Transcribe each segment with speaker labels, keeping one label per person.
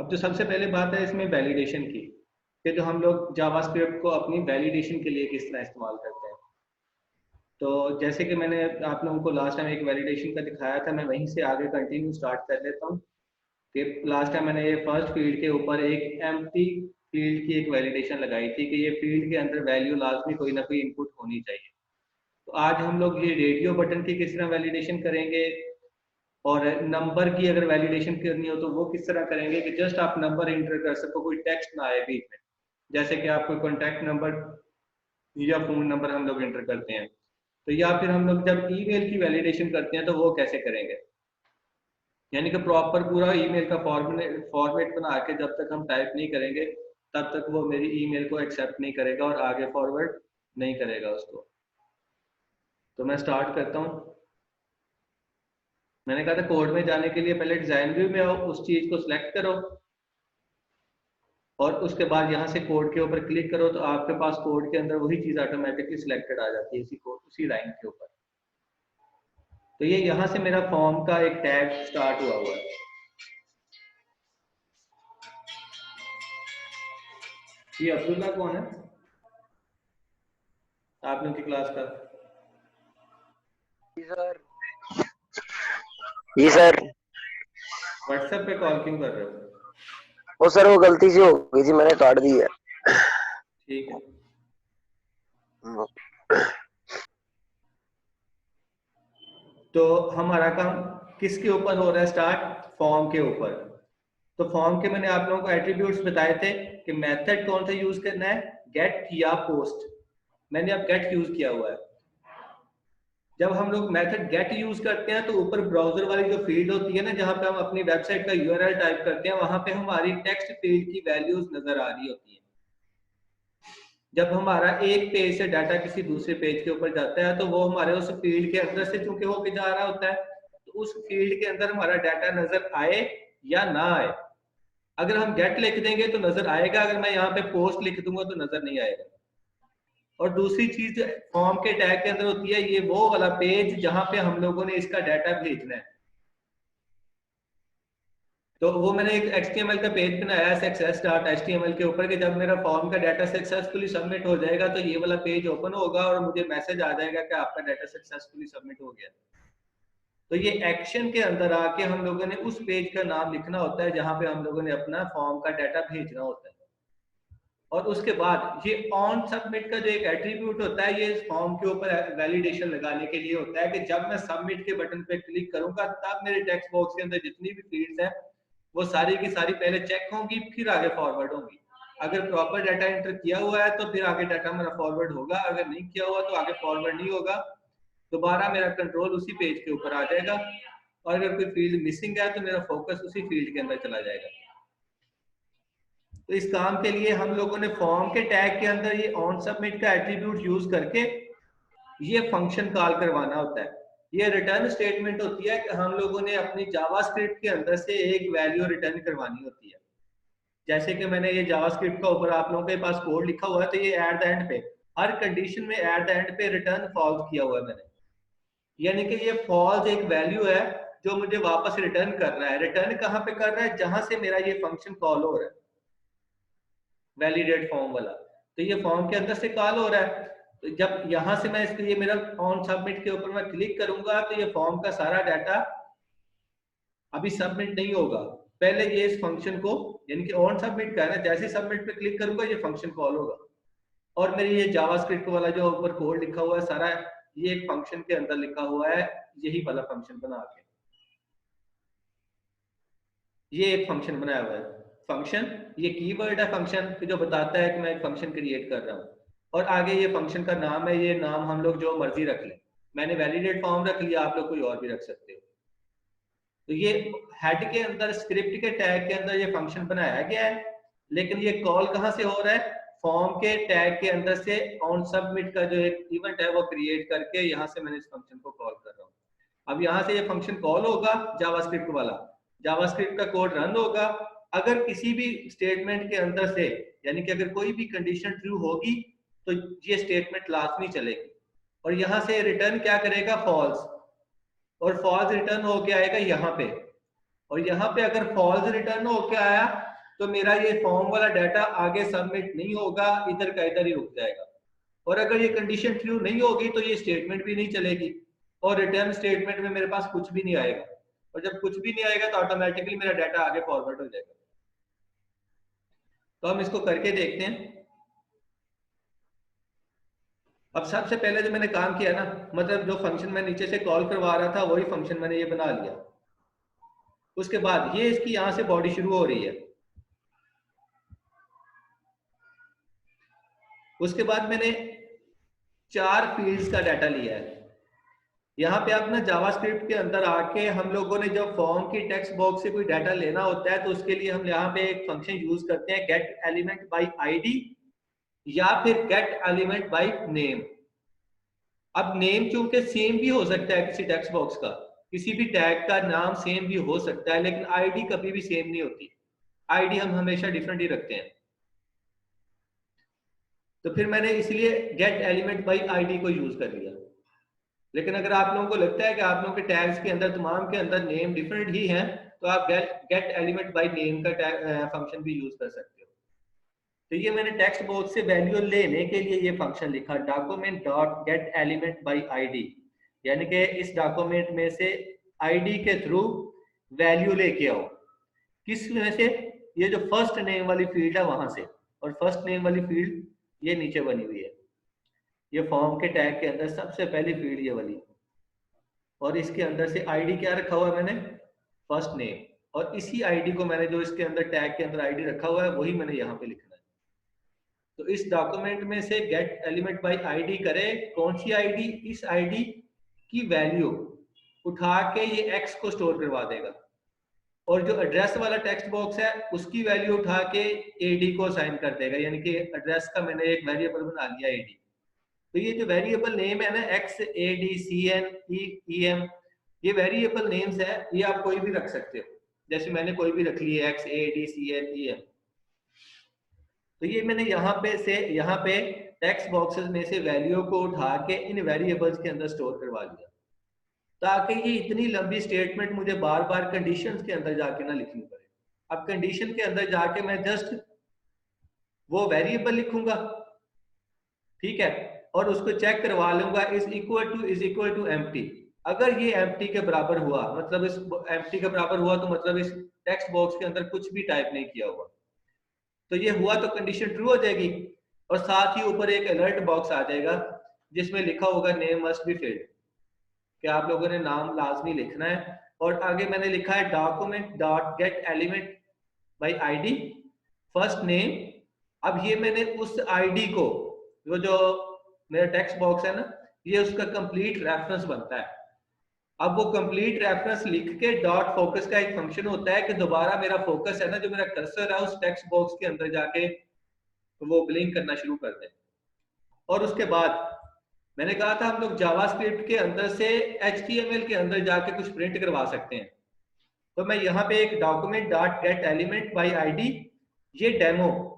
Speaker 1: अब तो सबसे पहले बात है इसमें वैलिडेशन की, कि जो हम लोग जावास्क्रिप्ट को अपनी वैलिडेशन के लिए किस तरह इस्तेमाल करते हैं। तो जैसे कि मैंने आप लोगों को लास्ट टाइम एक वैलिडेशन का दिखाया था, मैं वहीं से आगे कंटिन्यू स्टार्ट कर लेता हूँ। कि लास्ट टाइम मैंने ये फर्स्ट फील्ड के ऊपर एक एम्प्टी फील्ड की एक वैलिडेशन लगाई थी कि ये फील्ड के अंदर वैल्यू लाजमी कोई ना कोई इनपुट होनी चाहिए। तो आज हम लोग ये रेडियो बटन की किस तरह वैलिडेशन करेंगे, और नंबर की अगर वैलिडेशन करनी हो तो वो किस तरह करेंगे कि जस्ट आप नंबर एंटर कर सको, कोई टेक्स्ट ना आए बीच में। जैसे कि आप कोई कॉन्टैक्ट नंबर या फोन नंबर हम लोग एंटर करते हैं, तो या फिर हम लोग जब ईमेल की वैलिडेशन करते हैं तो वो कैसे करेंगे। यानी कि प्रॉपर पूरा ईमेल का फॉर्मेट बना के जब तक हम टाइप नहीं करेंगे तब तक वो मेरी ईमेल को एक्सेप्ट नहीं करेगा और आगे फॉरवर्ड नहीं करेगा उसको। तो मैं स्टार्ट करता हूँ। मैंने कहा था कोड में जाने के लिए पहले डिजाइन व्यू में आओ, उस चीज को सिलेक्ट करो और उसके बाद यहाँ से कोड के ऊपर क्लिक करो तो आपके पास कोड के अंदर वही चीज ऑटोमेटिकली सिलेक्टेड आ जाती है इसी कोड उसी लाइन के ऊपर। तो ये यहाँ से मेरा फॉर्म का एक टैग स्टार्ट हुआ है। ये अब्दुल्ला कौन है आप लोगों की क्लास का?
Speaker 2: सर जी सर।
Speaker 1: व्हाट्सएप पे कॉल क्यों कर रहे हो?
Speaker 2: वो सर वो गलती से हो गई थी, मैंने काट दी है।
Speaker 1: ठीक है। तो हमारा काम किसके ऊपर हो रहा है स्टार्ट? फॉर्म के ऊपर। तो फॉर्म के मैंने आप लोगों को एट्रीब्यूट्स बताए थे कि मेथड कौन सा यूज करना है, गेट या पोस्ट। मैंने अब गेट यूज किया हुआ है। जब हम लोग मेथड गेट यूज करते हैं तो ऊपर ब्राउजर वाली जो फील्ड होती है ना, जहां पे हम अपनी वेबसाइट का यूआरएल टाइप करते हैं, वहां पे हमारी टेक्स्ट फील्ड की वैल्यूज नजर आ रही होती है। जब हमारा एक पेज से डाटा किसी दूसरे पेज के ऊपर जाता है तो वो हमारे उस फील्ड के अंदर से चूंकि होके जा रहा होता है, तो उस फील्ड के अंदर हमारा डाटा नजर आए या ना आए। अगर हम गेट लिख देंगे तो नजर आएगा, अगर मैं यहाँ पे पोस्ट लिख दूंगा तो नजर नहीं आएगा। और दूसरी चीज फॉर्म के टैग के अंदर होती है ये वो वाला पेज जहां पे हम लोगों ने इसका डाटा भेजना है। तो वो मैंने एक HTML का पेज बनाया है success.html के ऊपर कि जब मेरा फॉर्म का डाटा सक्सेसफुली सबमिट हो जाएगा तो ये वाला पेज ओपन होगा और मुझे मैसेज आ जाएगा कि आपका डाटा सक्सेसफुली सबमिट हो गया। तो ये एक्शन के अंदर आके हम लोगों ने उस पेज का नाम लिखना होता है जहां पे हम लोगों ने अपना फॉर्म का डाटा भेजना होता है। और उसके बाद ये ऑन सबमिट का जो एक एट्रीब्यूट होता है ये फॉर्म के ऊपर वैलिडेशन लगाने के लिए होता है कि जब मैं सबमिट के बटन पे क्लिक करूंगा तब मेरे टेक्स्ट बॉक्स के अंदर जितनी भी फील्ड्स हैं वो सारी की सारी पहले चेक होंगी फिर आगे फॉरवर्ड होंगी। अगर प्रॉपर डाटा एंटर किया हुआ है तो फिर आगे डाटा मेरा फॉरवर्ड होगा, अगर नहीं किया हुआ तो आगे फॉरवर्ड नहीं होगा। दोबारा मेरा कंट्रोल उसी पेज के ऊपर आ जाएगा और अगर कोई फील्ड मिसिंग है तो मेरा फोकस उसी फील्ड के अंदर चला जाएगा। तो इस काम के लिए हम लोगों ने फॉर्म के टैग के अंदर ये ऑन सबमिट का एट्रीब्यूट यूज करके ये फंक्शन कॉल करवाना होता है। ये रिटर्न स्टेटमेंट होती है कि हम लोगों ने अपनी जावास्क्रिप्ट के अंदर से एक वैल्यू रिटर्न करवानी होती है। जैसे कि मैंने ये जावास्क्रिप्ट का ऊपर आप लोगों के पास कोड लिखा हुआ है तो ये एट द एंड पे हर कंडीशन में एट द एंड पे रिटर्न फॉल्स किया हुआ है मैंने। यानी कि ये फॉल्स एक वैल्यू है जो मुझे वापस रिटर्न कर रहा है। रिटर्न कहाँ पे कर रहा है? जहां से मेरा ये फंक्शन कॉल हो रहा है, वैलिडेट फॉर्म वाला। तो ये फॉर्म के अंदर से कॉल हो रहा है। तो जब यहां से मैं इसके लिए मेरा ऑन सबमिट के ऊपर मैं क्लिक करूंगा तो ये फॉर्म का सारा डाटा अभी सबमिट नहीं होगा। पहले ये इस फंक्शन को यानी कि ऑन सबमिट का है ना, जैसे सबमिट पे क्लिक करूंगा ये फंक्शन कॉल होगा और मेरी ये जावास्क्रिप्ट वाला जो ऊपर कोड लिखा हुआ है सारा ये एक फंक्शन के अंदर लिखा हुआ है, यही वाला फंक्शन बना के ये एक फंक्शन बनाया हुआ है। फंक्शन ये कीवर्ड है फंक्शन जो बताता है कि मैं एक फंक्शन क्रिएट कर रहा हूँ और आगे ये फंक्शन का नाम है। ये नाम हम लोग जो मर्जी रख लें, मैंने वैलिडेट फॉर्म रख लिया, आप लोग कोई और भी रख सकते हो। तो ये हेड के अंदर स्क्रिप्ट के टैग के अंदर ये फंक्शन बनाया गया है, लेकिन ये कॉल कहाँ से हो रहा है? फॉर्म के टैग के अंदर से ऑन सबमिट का जो एक इवेंट है वो क्रिएट करके यहाँ से मैंने इस फंक्शन को कॉल कर रहा हूँ। अब यहाँ से ये फंक्शन कॉल होगा जावास्क्रिप्ट वाला, जावास्क्रिप्ट का कोड रन होगा। अगर किसी भी स्टेटमेंट के अंदर से यानी कि अगर कोई भी कंडीशन ट्रू होगी तो ये स्टेटमेंट लाजमी चलेगी और यहाँ से रिटर्न क्या करेगा? फॉल्स। और फॉल्स रिटर्न होके आएगा यहाँ पे, और यहाँ पे अगर फॉल्स रिटर्न होके आया तो मेरा ये फॉर्म वाला डाटा आगे सबमिट नहीं होगा, इधर का इधर ही रुक जाएगा। और अगर ये कंडीशन ट्रू नहीं होगी तो ये स्टेटमेंट भी नहीं चलेगी और रिटर्न स्टेटमेंट में मेरे पास कुछ भी नहीं आएगा। और जब कुछ भी नहीं आएगा तो ऑटोमेटिकली मेरा डाटा आगे फॉरवर्ड हो जाएगा। तो हम इसको करके देखते हैं। अब सबसे पहले जो मैंने काम किया ना, मतलब जो फंक्शन मैं नीचे से कॉल करवा रहा था वही फंक्शन मैंने ये बना लिया। उसके बाद ये इसकी यहां से बॉडी शुरू हो रही है। उसके बाद मैंने 4 फील्ड्स का डाटा लिया है। यहाँ पे आप ना जावास्क्रिप्ट के अंदर आके हम लोगों ने जब फॉर्म की टेक्स्ट बॉक्स से कोई डाटा लेना होता है तो उसके लिए हम यहाँ पे एक फंक्शन यूज करते हैं, गेट एलिमेंट बाय आईडी या फिर गेट एलिमेंट बाय नेम। अब नेम चूंकि सेम भी हो सकता है किसी टेक्स्ट बॉक्स का, किसी भी टैग का नाम सेम भी हो सकता है, लेकिन आईडी कभी भी सेम नहीं होती। आईडी हम हमेशा डिफरेंट ही रखते हैं। तो फिर मैंने इसलिए गेट एलिमेंट बाय आईडी को यूज कर लिया। लेकिन अगर आप लोगों को लगता है कि आप लोगों के टैग्स के अंदर तमाम के अंदर नेम डिफरेंट ही हैं, तो आप गेट एलिमेंट बाय नेम का फंक्शन भी यूज कर सकते हो। तो ये मैंने टेक्स्ट बॉक्स से वैल्यू लेने के लिए ये फंक्शन लिखा, document dot gate element by ID, यानी कि इस डॉक्यूमेंट में से आईडी के थ्रू वैल्यू लेके आओ। किस में से? ये जो फर्स्ट नेम वाली फील्ड है वहां से, और फर्स्ट नेम वाली फील्ड ये नीचे बनी हुई है। ये फॉर्म के टैग के अंदर सबसे पहली फील्ड ये वाली, और इसके अंदर से आईडी क्या रखा हुआ है मैंने? First name. और इसी आईडी को मैंने जो इसके अंदर टैग के अंदर आईडी रखा हुआ है वही मैंने यहाँ पे लिखना है। तो इस डॉक्यूमेंट में से गेट एलिमेंट बाय आईडी करे, कौन सी आईडी? इस आईडी की वैल्यू उठा के ये एक्स को स्टोर करवा देगा, और जो एड्रेस वाला टेक्स्ट बॉक्स है उसकी वैल्यू उठा के एडी को असाइन कर देगा, यानी कि एड्रेस का मैंने एक वेरिएबल बना लिया एडी। तो ये जो वेरिएबल नेम है ना, X A D C N E M, ये वेरिएबल नेम्स है, ये आप कोई भी रख सकते हो। जैसे मैंने कोई भी रख ली है, X A D C N E M. तो ये मैंने यहाँ पे टेक्स्ट बॉक्सेस में से वैल्यू को उठा के इन वेरिएबल्स के अंदर स्टोर करवा दिया, ताकि ये इतनी लंबी स्टेटमेंट मुझे बार बार कंडीशंस के अंदर जाके ना लिखनी पड़े। अब कंडीशन के अंदर जाके मैं जस्ट वो वेरिएबल लिखूंगा, ठीक है, और उसको चेक करवा लूंगा इज इक्वल टू एम्प्टी। अगर ये एम्प्टी के बराबर हुआ, मतलब इस एम्प्टी के बराबर हुआ तो मतलब इस टेक्स्ट बॉक्स के अंदर कुछ भी टाइप नहीं किया हुआ, तो ये हुआ तो कंडीशन ट्रू हो जाएगी। और साथ ही ऊपर एक अलर्ट बॉक्स आ जाएगा जिसमें लिखा होगा नेम मस्ट बी फील्ड, कि आप लोगों ने नाम लाजमी लिखना है। और आगे मैंने लिखा है document dot gate element by ID first name. अब ये मैंने उस आईडी को, वो जो मेरा टेक्स्ट बॉक्स है ना, ये उसका कंप्लीट रेफरेंस बनता है। अब वो कंप्लीट रेफरेंस लिख के डॉट फोकस का एक फंक्शन होता है कि दोबारा मेरा फोकस है ना, जो मेरा कर्सर है उस टेक्स्ट बॉक्स के अंदर जाके वो ब्लिंक करना शुरू कर दे। और उसके बाद मैंने कहा था हम लोग जावास्क्रिप्ट के अंदर से HTML के अंदर जाके कुछ प्रिंट करवा सकते हैं। तो मैं यहाँ पे एक document dot gate element by ID, ये डेमो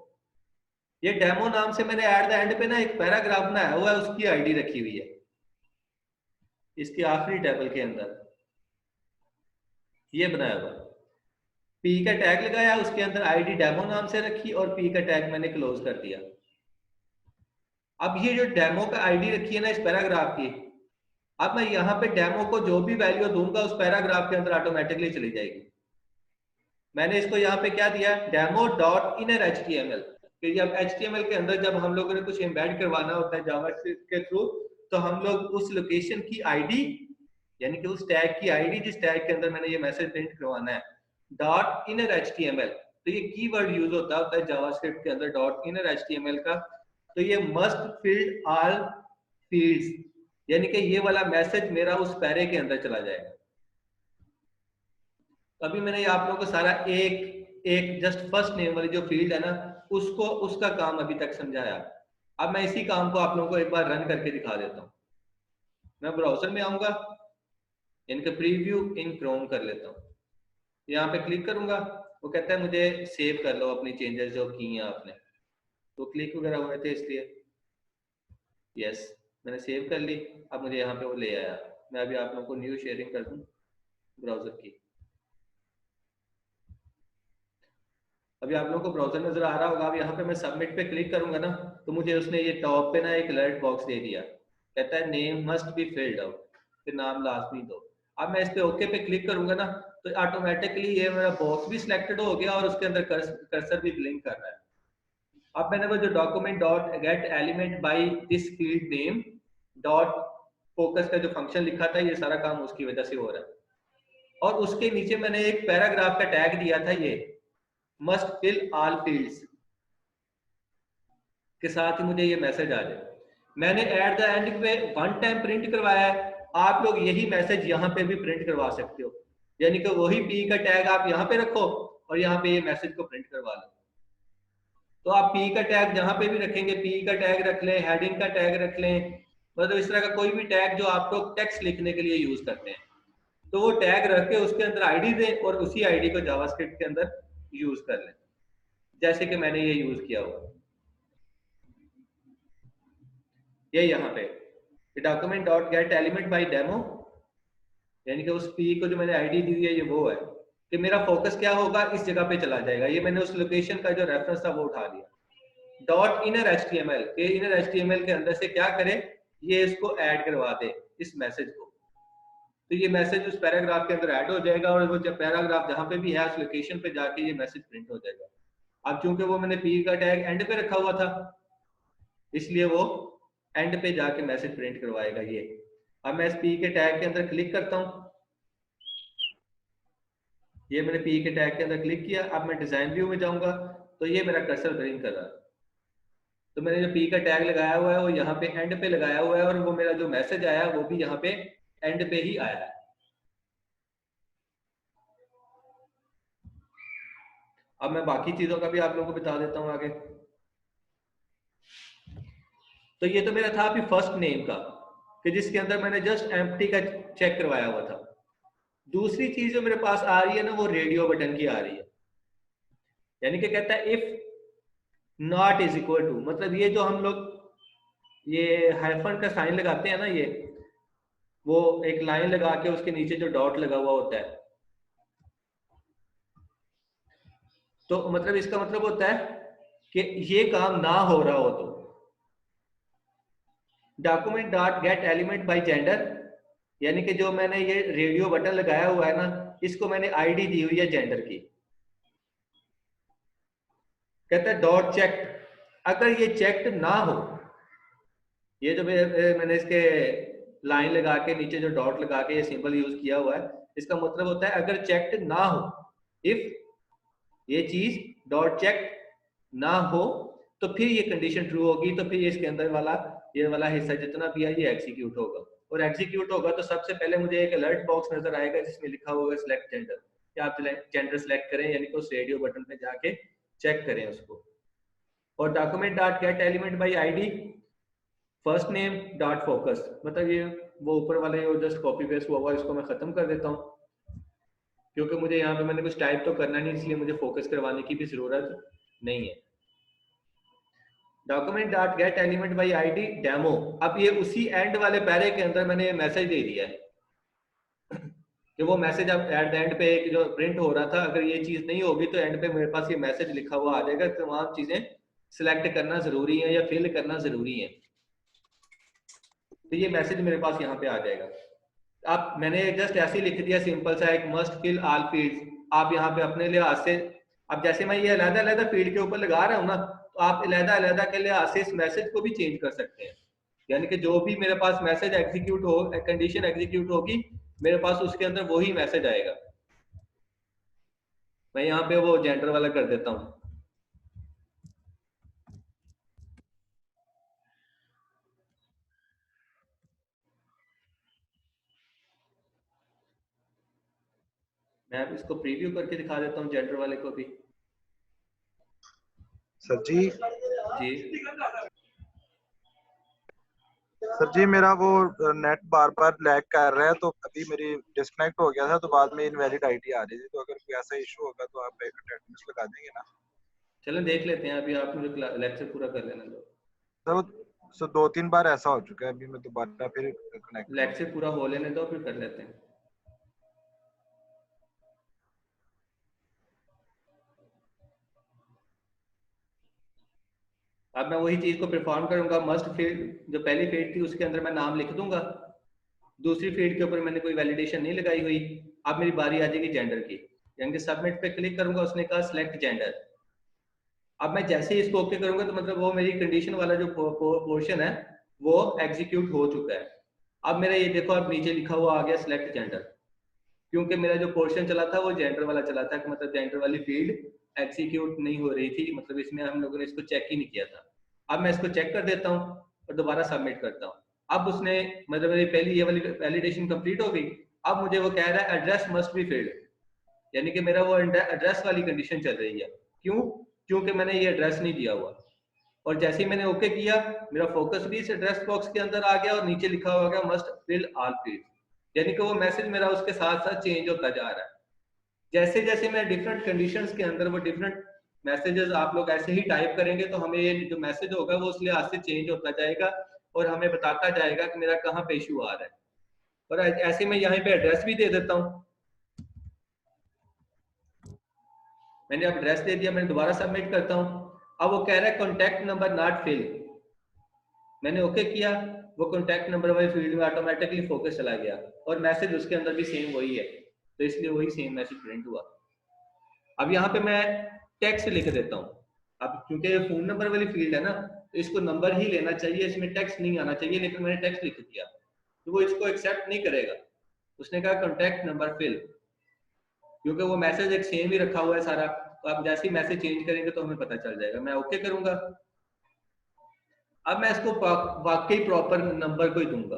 Speaker 1: नाम से मैंने एट द एंड पे ना एक पैराग्राफ बनाया हुआ है, उसकी आईडी रखी हुई है इसके आखिरी टेबल के अंदर, ये बनाया हुआ। पी का टैग लगाया, उसके अंदर आईडी डेमो नाम से रखी और पी का टैग मैंने क्लोज कर दिया। अब ये जो डेमो का आईडी रखी है ना इस पैराग्राफ की, अब मैं यहाँ पे डेमो को जो भी वैल्यू दूंगा उस पैराग्राफ के अंदर ऑटोमेटिकली चली जाएगी। मैंने इसको यहाँ पे क्या दिया, डेमो डॉट इनर HTML, कि जब HTML के अंदर जब हम लोगों ने कुछ एम्बेड करवाना होता है जावास्क्रिप्ट के थ्रू, तो हम लोग उस लोकेशन की आईडी, यानी कि उस टैग की आईडी जिस टैग के अंदर मैंने ये मैसेज प्रिंट करवाना है, डॉट इनर HTML। तो ये कीवर्ड यूज होता है जावास्क्रिप्ट के अंदर डॉट इनर HTML का। तो ये मस्ट फिल्ड ऑल फील्ड्स, यानी कि ये वाला मैसेज मेरा उस पैरे के अंदर चला जाएगा। अभी मैंने आप लोगों को सारा एक एक जस्ट फर्स्ट नेम वाली जो फील्ड है ना उसको, उसका काम अभी तक समझाया। अब मैं इसी काम को आप लोगों को एक बार रन करके दिखा देता हूँ। मैं ब्राउजर में आऊंगा, इनका प्रीव्यू इन क्रोम कर लेता हूँ, यहाँ पे क्लिक करूंगा, वो कहता है मुझे सेव कर लो अपनी चेंजेस जो की हैं आपने, तो क्लिक वगैरह हुए थे इसलिए यस मैंने सेव कर ली। अब मुझे यहाँ पे वो ले आया। मैं अभी आप लोगों को न्यू शेयरिंग कर दूं ब्राउजर की। अभी आप लोगों को ब्राउजर नजर आ रहा होगा। अब यहाँ पे मैं सबमिट पे क्लिक करूंगा ना, तो मुझे उसने ये टॉप पे ना एक अलर्ट बॉक्स दे दिया, कहता है name must be filled out, फिर नाम लाजमी दो। अब मैं इस पे ओके पे क्लिक करूंगा ना, तो ऑटोमेटिकली ये मेरा बॉक्स भी सिलेक्टेड हो गया और उसके अंदर कर्सर भी ब्लिंक कर रहा है। अब मैंने वो जो document dot gate element by this field name dot focus का जो फंक्शन लिखा था, ये सारा काम उसकी वजह से हो रहा है। और उसके नीचे मैंने एक पैराग्राफ का टैग दिया था, ये मस्ट फिल ऑल फील्ड्स के साथ ही मुझे ये मैसेज आ जाए। मैंने एट द एंड पे वन टाइम प्रिंट करवाया है, आप लोग यही मैसेज यहाँ पे भी प्रिंट करवा सकते हो, यानी कि वही पी का टैग आप यहाँ पे रखो और यहाँ पे ये मैसेज को प्रिंट करवा लो। तो आप पी का टैग जहां पे भी रखेंगे, पी का टैग रख लें, हेडिंग का टैग रख लें, मतलब इस तरह का कोई भी टैग जो आप लोग टेक्स्ट लिखने के लिए यूज करते हैं, तो वो टैग रख के उसके अंदर आईडी दें और उसी आईडी को जावास्क्रिप्ट के अंदर यूज कर लें, जैसे कि मैंने ये यूज किया हुआ। ये यहाँ पे document dot gate element by demo, यानी कि उस पी को जो मैंने आईडी दी है ये वो है कि मेरा फोकस क्या होगा, इस जगह पे चला जाएगा। ये मैंने उस लोकेशन का जो रेफरेंस था वो उठा लिया। डॉट इनर एचटीएमएल के, इनर एचटीएमएल के अंदर से क्या करे, ये इसको ऐड करवा दे इस मैसेज को, तो ये मैसेज उस पैराग्राफ के अंदर ऐड हो जाएगा और वो जब पैराग्राफ जहां पे भी है उस लोकेशन पे जाके ये मैसेज प्रिंट हो जाएगा। अब चूंकि वो मैंने पी का टैग एंड पे रखा हुआ था, इसलिए वो एंड पे जाके मैसेज प्रिंट करवाएगा ये। अब मैं इस पी के टैग के अंदर क्लिक करता हूँ, ये मैंने पी के टैग के अंदर क्लिक किया। अब मैं डिजाइन व्यू में जाऊंगा तो ये मेरा कर्सर ब्रिंग कर रहा है, तो मैंने जो पी का टैग लगाया हुआ है वो यहाँ पे एंड पे लगाया हुआ है और वो मेरा जो मैसेज आया वो भी यहाँ पे एंड पे ही आया है। अब मैं बाकी चीजों का भी आप लोगों को बता देता हूँ आगे। तो ये तो मेरा था अभी फर्स्ट नेम का, कि जिसके अंदर मैंने जस्ट एम्प्टी का चेक करवाया हुआ था। दूसरी चीज जो मेरे पास आ रही है ना, वो रेडियो बटन की आ रही है, यानी कि कहता है if not is equal to, मतलब ये जो हम लोग ये हाइफन का साइन लगाते हैं ना, ये वो एक लाइन लगा के उसके नीचे जो डॉट लगा हुआ होता है, तो मतलब इसका मतलब होता है कि ये काम ना हो रहा हो तो document dot gate element by gender, यानी कि जो मैंने ये रेडियो बटन लगाया हुआ है ना, इसको मैंने आईडी दी हुई है जेंडर की। कहता है डॉट चेक्ड, अगर ये चेक्ड ना हो, ये जो मैंने इसके लाइन लगा के नीचे जो डॉट लगा के ये सिंबल यूज किया हुआ है, इसका मतलब होता है अगर चेक्ड ना हो, इफ ये चीज डॉट चेक ना हो तो फिर ये कंडीशन ट्रू होगी, तो फिर इसके अंदर वाला ये वाला हिस्सा जितना भी है ये एग्जीक्यूट होगा। और एग्जीक्यूट होगा तो सबसे पहले मुझे एक अलर्ट बॉक्स नजर आएगा जिसमें लिखा होगा सिलेक्ट जेंडर, कि आप जेंडर सेलेक्ट करें, यानी कि उस रेडियो बटन पे जाके चेक करें उसको। और document dot gate element by ID first name dot focus, मतलब ये वो ऊपर वाले जो जस्ट कॉपी पेस्ट हुआ इसको मैं खत्म कर देता हूँ, क्योंकि मुझे यहाँ पे मैंने कुछ टाइप तो करना नहीं, इसलिए मुझे फोकस करवाने की भी जरूरत नहीं है। Document dot gate element by ID demo, अब ये उसी एंड वाले पैरे के अंदर मैंने मैसेज दे दिया है कि वो मैसेज अब एट द एंड पे एक जो प्रिंट हो रहा था, अगर ये चीज नहीं होगी तो एंड पे मेरे पास ये मैसेज लिखा हुआ आ जाएगा, तमाम चीजें सिलेक्ट करना जरूरी है या फिल करना जरूरी है, तो ये मैसेज मेरे पास यहाँ पे आ जाएगा। आप मैंने जस्ट ऐसे ही लिख दिया सिंपल सा एक मस्ट फिल ऑल फील्ड्स, आप यहाँ पे अपने लिहाज से, अब जैसे मैं ये अलग अलग फील्ड के ऊपर लगा रहा हूँ ना, तो आप अलग अलग के लिहाज से इस मैसेज को भी चेंज कर सकते हैं, यानी कि जो भी मेरे पास मैसेज एग्जीक्यूट हो, कंडीशन एग्जीक्यूट होगी मेरे पास उसके अंदर वही मैसेज आएगा। मैं यहाँ पे वो जेंडर वाला कर देता हूँ। मैं अब इसको प्रीव्यू करके दिखा देता हूँ जेंडर वाले को भी।
Speaker 3: सर जी,
Speaker 1: जी
Speaker 3: सर जी मेरा वो नेट बार बार लैग कर रहा है, तो अभी मेरी डिस्कनेक्ट हो गया था, तो बाद में इनवैलिड आईडी आ रही थी, तो अगर कोई ऐसा इशू होगा तो आप एक अटेंडेंस लगा देंगे ना?
Speaker 1: चलो देख लेते हैं, अभी आप मुझे लेक्चर पूरा कर लेना दो।
Speaker 3: सर 2-3 बार ऐसा हो चुका है, अभी मैं दोबारा फिर कनेक्ट करूँ?
Speaker 1: लेक्चर पूरा हो लेने दो फिर कर लेते हैं। अब मैं वही चीज को परफॉर्म करूंगा। मस्ट फील्ड जो पहली फील्ड थी उसके अंदर मैं नाम लिख दूंगा, दूसरी फील्ड के ऊपर मैंने कोई वैलिडेशन नहीं लगाई हुई। अब मेरी बारी आ जाएगी जेंडर की, यानी कि सबमिट पे क्लिक करूंगा, उसने कहा सिलेक्ट जेंडर। अब मैं जैसे ही इसको ओके करूंगा तो मतलब वो मेरी कंडीशन वाला जो पोर्शन है वो एग्जीक्यूट हो चुका है। अब मेरा ये देखो, अब नीचे लिखा हुआ आ गया सिलेक्ट जेंडर, क्योंकि मेरा जो पोर्शन चला था वो जेंडर वाला चला था, कि मतलब जेंडर वाली फील्ड एग्जीक्यूट नहीं हो रही थी, मतलब इसमें हम लोगों ने इसको चेक ही नहीं किया था। अब मैं इसको चेक कर देता हूँ और दोबारा सबमिट करता हूँ। अब उसने मतलब मेरी पहली ये वाली वैलिडेशन कंप्लीट हो गई। अब मुझे वो कह रहा है एड्रेस मस्ट बी फील्ड, यानी कि मेरा वो एड्रेस वाली कंडीशन चल रही है। क्यों? क्योंकि मैंने ये एड्रेस नहीं दिया हुआ। और जैसे ही मैंने ओके किया, मेरा फोकस भी इस एड्रेस बॉक्स के अंदर आ गया और नीचे लिखा हुआ गया मस्ट फिल ऑल फील्ड, यानी कि वो मैसेज मेरा उसके साथ साथ चेंज होता जा रहा है। जैसे जैसे मैं डिफरेंट कंडीशंस के अंदर वो डिफरेंट मैसेजेस आप लोग ऐसे ही टाइप करेंगे तो हमें ये जो मैसेज होगा वो उस लिहाज से चेंज होता जाएगा और हमें बताता जाएगा कि मेरा कहाँ पे इशू आ रहा है। और ऐसे में यहाँ पे एड्रेस भी दे देता हूँ। मैंने अब एड्रेस दे दिया, मैंने दोबारा सबमिट करता हूँ। अब वो कह रहा है कॉन्टैक्ट नंबर नॉट फिल, मैंने ओके किया, वो कॉन्टैक्ट नंबर वाली फील्ड में ऑटोमेटिकली फोकस चला गया और मैसेज उसके अंदर भी सेम वही है, तो इसलिए वही सेम मैसेज प्रिंट हुआ। अब यहाँ पे मैं टेक्स्ट लिख देता हूँ। अब क्योंकि ये फोन नंबर वाली फील्ड है ना, तो इसको नंबर ही लेना चाहिए, इसमें टेक्स्ट नहीं आना चाहिए, लेकिन मैंने टेक्स्ट लिख दिया तो वो इसको एक्सेप्ट नहीं करेगा। उसने कहा कॉन्टैक्ट नंबर फिल, क्योंकि वो मैसेज एक सेम ही रखा हुआ है सारा, तो आप जैसे ही मैसेज चेंज करेंगे तो हमें पता चल जाएगा। मैं ओके करूंगा। अब मैं इसको वाकई प्रॉपर नंबर को ही दूंगा।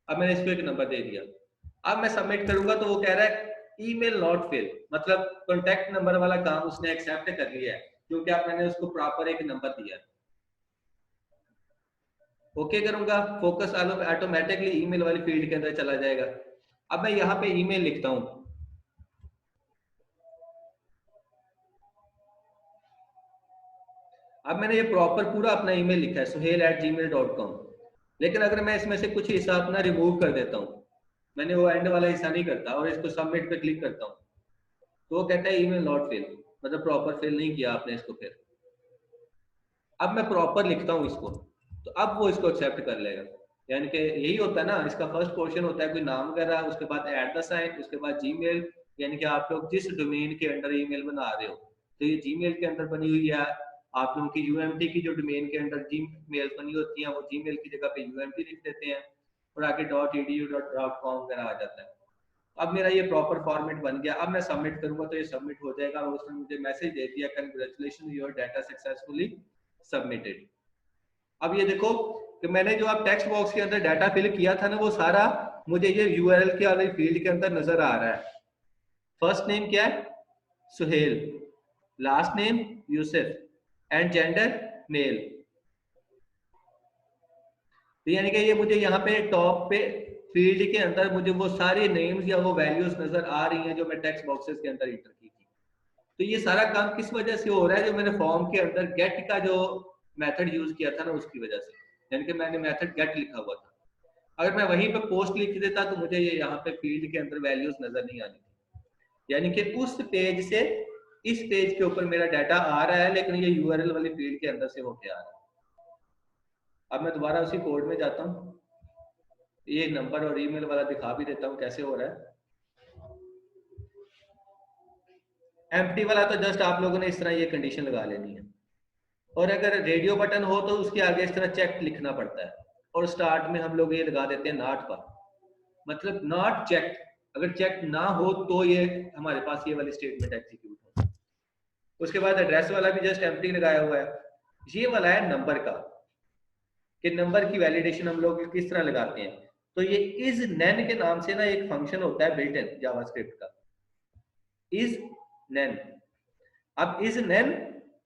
Speaker 1: अब मैंने इसको एक नंबर दे दिया। अब मैं सबमिट करूंगा तो वो कह रहा है ईमेल नॉट फिल, मतलब कॉन्टैक्ट नंबर वाला काम उसने एक्सेप्ट कर लिया है, क्योंकि आप मैंने उसको प्रॉपर एक नंबर दिया। ओके करूंगा, फोकस ऑटोमेटिकली ईमेल वाली फील्ड के अंदर चला जाएगा। अब मैं यहाँ पे ईमेल लिखता हूँ। अब मैंने ये प्रॉपर पूरा अपना ईमेल लिखा है suhail@gmail.com, लेकिन अगर मैं इसमें से कुछ हिस्सा अपना रिमूव कर देता हूँ, मैंने वो एंड वाला हिस्सा नहीं करता और इसको सबमिट पे क्लिक करता हूँ, तो वो कहता है ईमेल नॉट फिल, मतलब प्रॉपर फिल नहीं किया आपने इसको। फिर अब मैं प्रॉपर लिखता हूँ इसको, तो अब वो इसको एक्सेप्ट कर लेगा। यानी कि यही होता है ना, इसका फर्स्ट पोर्शन होता है कोई नाम वगैरह, उसके बाद ऐट द साइन, उसके बाद जीमेल, यानी कि आप लोग जिस डोमेन के अंदर ईमेल बना रहे हो, तो ये जीमेल के अंदर बनी हुई है। आप लोगों की यूएमटी की जो डोमेन के अंदर जीमेल बनी होती है, वो जीमेल की जगह पे यूएमटी लिख देते हैं और आगे .edu.com वगैरह आ जाता है। अब मेरा ये प्रॉपर फॉर्मेट बन गया। अब मैं सबमिट करूंगा तो ये सबमिट हो जाएगा और उसने मुझे मैसेज दे दिया congratulation your data successfully submitted. अब ये देखो कि मैंने जो आप टेक्स्ट बॉक्स के अंदर डाटा फिल किया था ना, वो सारा मुझे ये यूआरएल के वाली फील्ड के अंदर नजर आ रहा है। फर्स्ट नेम क्या है? Suhail, last name Yusuf and gender male. तो यानी कि ये मुझे यहाँ पे टॉप पे फील्ड के अंदर मुझे वो सारे नेम्स या वो वैल्यूज नजर आ रही हैं जो मैं टेक्स्ट बॉक्सेस के अंदर इंटर की थी। तो ये सारा काम किस वजह से हो रहा है? जो मैंने फॉर्म के अंदर गेट का जो मेथड यूज किया था ना, उसकी वजह से। यानी कि मैंने मेथड गेट लिखा हुआ था, अगर मैं वहीं पे पोस्ट लिख देता तो मुझे ये यहाँ पे फील्ड के अंदर वैल्यूज नजर नहीं आनी थी। यानी कि उस पेज से इस पेज के ऊपर मेरा डाटा आ रहा है, लेकिन ये यूआरएल वाली फील्ड के अंदर से होके आ रहा है। अब मैं दोबारा उसी कोड में जाता हूँ, ये नंबर और ईमेल वाला दिखा भी देता हूँ कैसे हो रहा है। एम्प्टी वाला तो जस्ट आप लोगों ने इस तरह ये कंडीशन लगा लेनी है, और अगर रेडियो बटन हो तो उसके आगे इस तरह चेक लिखना पड़ता है, और स्टार्ट में हम लोग ये लगा देते हैं नॉट पर, मतलब नॉट चेक। अगर चेक ना हो तो ये हमारे पास ये वाली स्टेटमेंट एग्जीक्यूट हो। उसके बाद एड्रेस वाला भी जस्ट एम्प्टी लगाया हुआ है। ये वाला है नंबर का, कि नंबर की वैलिडेशन हम लोग किस तरह लगाते हैं। तो ये इज नैन के नाम से ना एक फंक्शन होता है बिल्ट इन जावास्क्रिप्ट का, इज नैन। अब इज नैन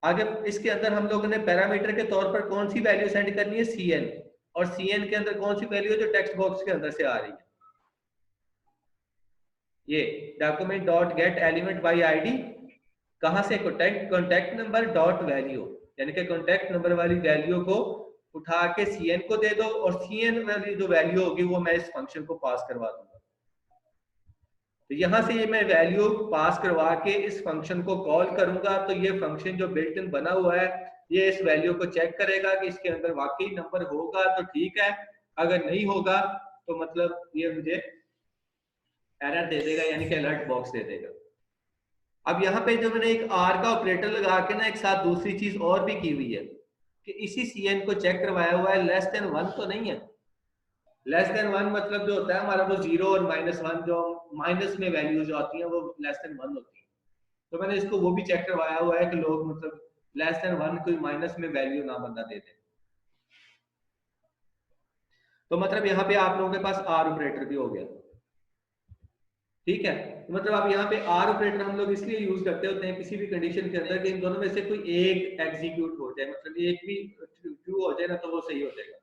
Speaker 1: आगे इसके अंदर हम लोगों ने पैरामीटर के तौर पर कौन सी वैल्यू सेंड करनी है? cn, और cn के अंदर कौन सी वैल्यू है जो टेक्स्ट बॉक्स के अंदर से आ रही है? ये document dot gate element by ID, कहां से? कॉन्टैक्ट नंबर डॉट वैल्यू, यानी कि कॉन्टैक्ट नंबर वाली वैल्यू को उठा के cn को दे दो, और cn वाली जो वैल्यू होगी वो मैं इस फंक्शन को पास करवा दूंगा। तो यहां से ये मैं वैल्यू पास करवा के इस फंक्शन को कॉल करूंगा, तो ये फंक्शन जो बिल्ट इन बना हुआ है ये इस वैल्यू को चेक करेगा कि इसके अंदर वाकई नंबर होगा तो ठीक है, अगर नहीं होगा तो मतलब ये मुझे एरर दे देगा, यानी कि अलर्ट बॉक्स दे देगा। अब यहाँ पे जो मैंने एक आर का ऑपरेटर लगा के ना एक साथ दूसरी चीज और भी की हुई है कि इसी सीएन को चेक करवाया हुआ है, लेस देन 1 तो नहीं है। लेस देन 1 मतलब जो होता है हमारा वो 0 और -1, जो माइनस में वैल्यू जो आती है वो लेस देन 1 होती है। तो मैंने इसको वो भी चेक करवाया हुआ है कि लोग मतलब लेस देन 1 कोई माइनस में वैल्यू ना बंदा दे दे। तो मतलब यहाँ पे आप लोगों के पास आर ऑपरेटर भी हो गया, ठीक है। तो मतलब अब यहाँ पे आर ऑपरेटर हम लोग इसलिए यूज करते होते हैं किसी भी कंडीशन के अंदर कि इन दोनों में से कोई एक एग्जीक्यूट हो जाए, मतलब एक भी ट्रू हो जाए ना तो वो सही हो जाएगा।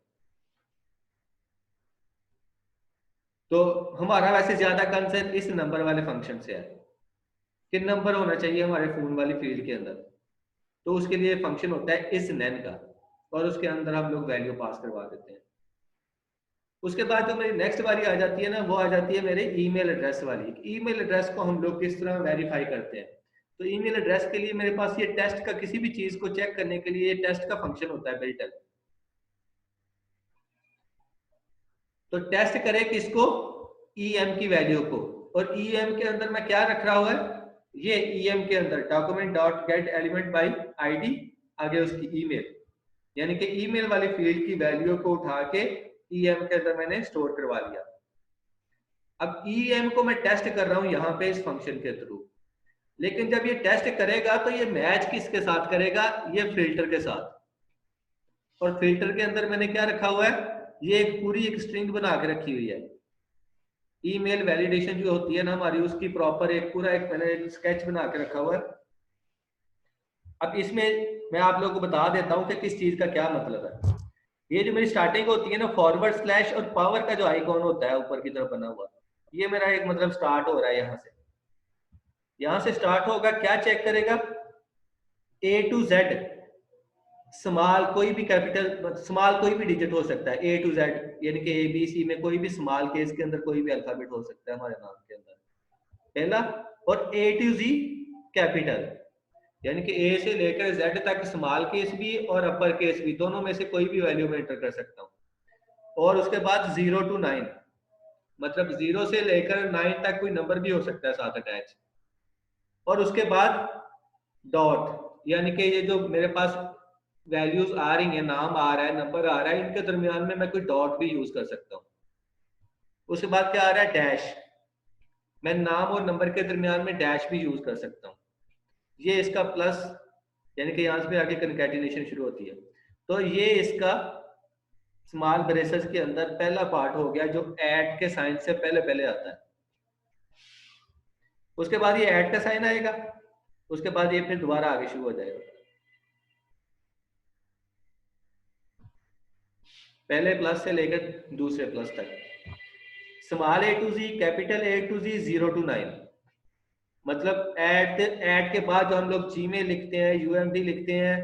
Speaker 1: तो हमारा वैसे ज्यादा कंसर्न इस नंबर वाले फंक्शन से है कि नंबर होना चाहिए हमारे फोन वाली फील्ड के अंदर। तो उसके लिए फंक्शन होता है इस नैन का, और उसके अंदर हम लोग वैल्यू पास करवा देते हैं। उसके बाद जो मेरी नेक्स्ट बारी आ जाती है ना, वो आ जाती है मेरे ईमेल एड्रेस वाली। ईमेल एड्रेस को हम लोग किस तरह वेरीफाई करते हैं? तो ईमेल एड्रेस के लिए मेरे पास ये टेस्ट का, किसी भी चीज को चेक करने के लिए ये टेस्ट का फंक्शन होता है बिल्ट इन। तो टेस्ट करें किसको? ईएम की वैल्यू को। और ईएम के अंदर मैं क्या रख रहा हुआ है? ये ईएम के अंदर document dot gate element by ID, आगे उसकी ईमेल, यानी कि ईमेल वाली फील्ड की वैल्यू को उठा के ईएम के अंदर मैंने स्टोर करवा लिया। अब ईएम को मैं टेस्ट कर रहा हूं यहां पे इस फंक्शन के थ्रू, लेकिन जब ये टेस्ट करेगा तो ये मैच किसके साथ करेगा? ये फिल्टर के साथ। और फिल्टर के अंदर मैंने क्या रखा हुआ है? ये एक पूरी एक स्ट्रिंग बना के रखी हुई है। ईमेल वैलिडेशन जो होती है ना हमारी, उसकी प्रॉपर एक पूरा एक मैंने एक स्केच बना के रखा हुआ है। अब इसमें मैं आप लोगों को बता देता हूं कि किस चीज का क्या मतलब है। ये जो मेरी स्टार्टिंग होती है ना, फॉरवर्ड स्लैश और पावर का जो आइकॉन होता है ऊपर की तरफ बना हुआ, ये मेरा एक मतलब स्टार्ट हो रहा है यहां से स्टार्ट होगा। क्या चेक करेगा? ए टू जेड, स्मॉल कोई भी कैपिटल, स्मॉल कोई भी डिजिट हो सकता है, ए टू जेड, यानी कि ए बी सी में कोई भी स्मॉल केस के अंदर कोई भी अल्फाबेट हो सकता है हमारे नाम के अंदर, पहला। और ए टू जी कैपिटल, यानी कि ए से लेकर जेड तक स्मॉल केस भी और अपर केस भी, दोनों में से कोई भी वैल्यू में एंटर कर सकता हूँ। और उसके बाद 0 to 9, मतलब 0 से लेकर 9 तक कोई नंबर भी हो सकता है साथ अटैच। और उसके बाद डॉट, यानी कि ये जो मेरे पास वैल्यूज आ रही हैं, नाम आ रहा है, नंबर आ रहा है, इनके दरमियान में मैं कोई डॉट भी यूज कर सकता हूँ। उसके बाद क्या आ रहा है? डैश, मैं नाम और नंबर के दरमियान में डैश भी यूज कर सकता हूँ। ये इसका प्लस, यानी कि यहाँ से आगे कंकैटिनेशन शुरू होती है। तो ये इसका स्मॉल ब्रेसेस के अंदर पहला पार्ट हो गया जो ऐट के साइन से पहले पहले आता है। उसके बाद ये ऐट का साइन आएगा, उसके बाद ये फिर दोबारा आगे शुरू हो जाएगा, पहले प्लस से लेकर दूसरे प्लस तक। Small A to Z, capital A to Z, 0 to 9, मतलब ऐट के बाद जो हम लोग जी में लिखते हैं, यूएमडी लिखते हैं,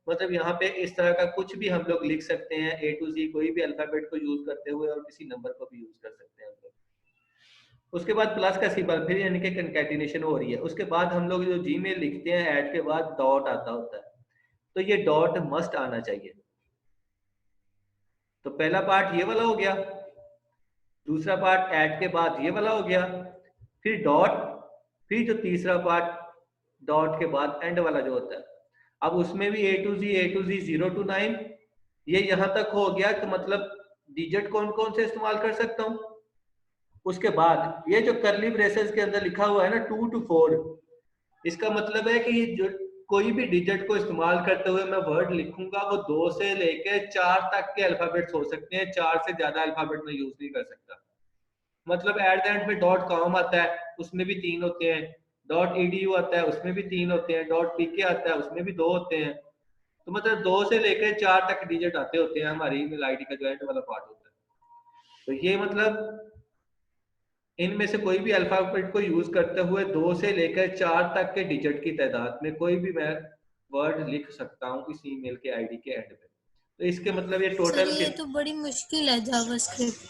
Speaker 1: मतलब यहाँ पे इस तरह का कुछ भी हम लोग लिख सकते हैं, ए टू जी कोई भी अल्फाबेट को यूज करते हुए, और किसी नंबर को भी यूज कर सकते हैं हम लोग। उसके बाद प्लस का सिंबल, फिर यानी कि कंकैटिनेशन हो रही है। उसके बाद हम लोग जो जी में लिखते हैं, ऐट के बाद डॉट आता होता है, तो ये डॉट मस्ट आना चाहिए। तो पहला पार्ट ये वाला हो गया, दूसरा पार्ट ऐट के बाद ये वाला हो गया, फिर डॉट, फिर जो तीसरा पार्ट डॉट के बाद एंड वाला जो होता है। अब उसमें भी ए टू जी 0 to 9, ये यहां तक हो गया कि मतलब डिजिट कौन कौन से इस्तेमाल कर सकता हूं। उसके बाद ये जो करली ब्रेसेस के अंदर लिखा हुआ है ना 2 to 4, इसका मतलब है कि जो कोई भी डिजिट को इस्तेमाल करते हुए मैं वर्ड लिखूंगा वो 2 से लेकर 4 तक के अल्फाबेट्स हो सकते हैं, 4 से ज्यादा अल्फाबेट में यूज नहीं कर सकता। मतलब एट द एंड में डॉट कॉम आता है, उसमें भी 3 होते हैं, डॉट ईडीयू आता है, उसमें भी 3 होते हैं, डॉट पीके आता है, उसमें भी 2 होते हैं। तो मतलब 2 से लेकर 4 तक डिजिट आते होते हैं हमारी ईमेल आईडी का जो एंड वाला पार्ट होता है। तो ये मतलब इनमें से कोई भी अल्फाबेट को यूज करते हुए 2 से लेकर 4 तक के डिजिट की तादाद में कोई भी मैं वर्ड लिख सकता हूँ इस ईमेल के आईडी के एंड पे। तो इसके मतलब ये टोटल
Speaker 4: ये तो बड़ी मुश्किल है जावास्क्रिप्ट,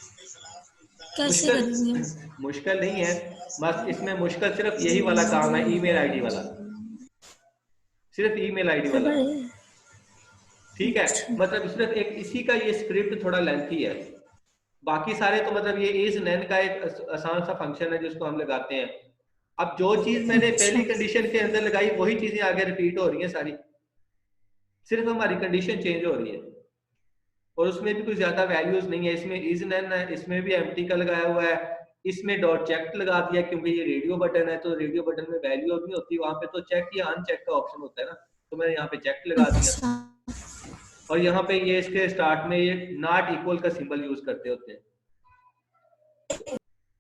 Speaker 4: कैसे
Speaker 1: मुश्किल
Speaker 4: करेंगे?
Speaker 1: मुश्किल नहीं है, बस इसमें मुश्किल सिर्फ यही वाला काम है, ईमेल आईडी वाला, सिर्फ ईमेल आईडी वाला। ठीक है, मतलब सिर्फ एक इसी का ये स्क्रिप्ट थोड़ा लेंथी है, बाकी सारे तो मतलब ये इज नैन का एक आसान सा फंक्शन है जिसको हम लगाते हैं। अब जो चीज मैंने
Speaker 4: अच्छा।
Speaker 1: पहली कंडीशन के अंदर लगाई वही चीजें आगे रिपीट हो रही हैं सारी, सिर्फ हमारी कंडीशन चेंज हो रही है, और उसमें भी कुछ ज्यादा वैल्यूज नहीं है। इसमें इज नैन है, इसमें भी एम्प्टी का लगाया हुआ है, इसमें डॉट चेक लगा दिया क्योंकि ये रेडियो बटन है, तो रेडियो बटन में वैल्यू नहीं होती, वहां पे तो चेक या अनचेक का ऑप्शन होता है ना, तो मैंने यहाँ पे चेक लगा दिया।
Speaker 4: अच्छा।
Speaker 1: और यहाँ पे ये इसके स्टार्ट में ये नॉट इक्वल का सिंबल यूज करते होते हैं।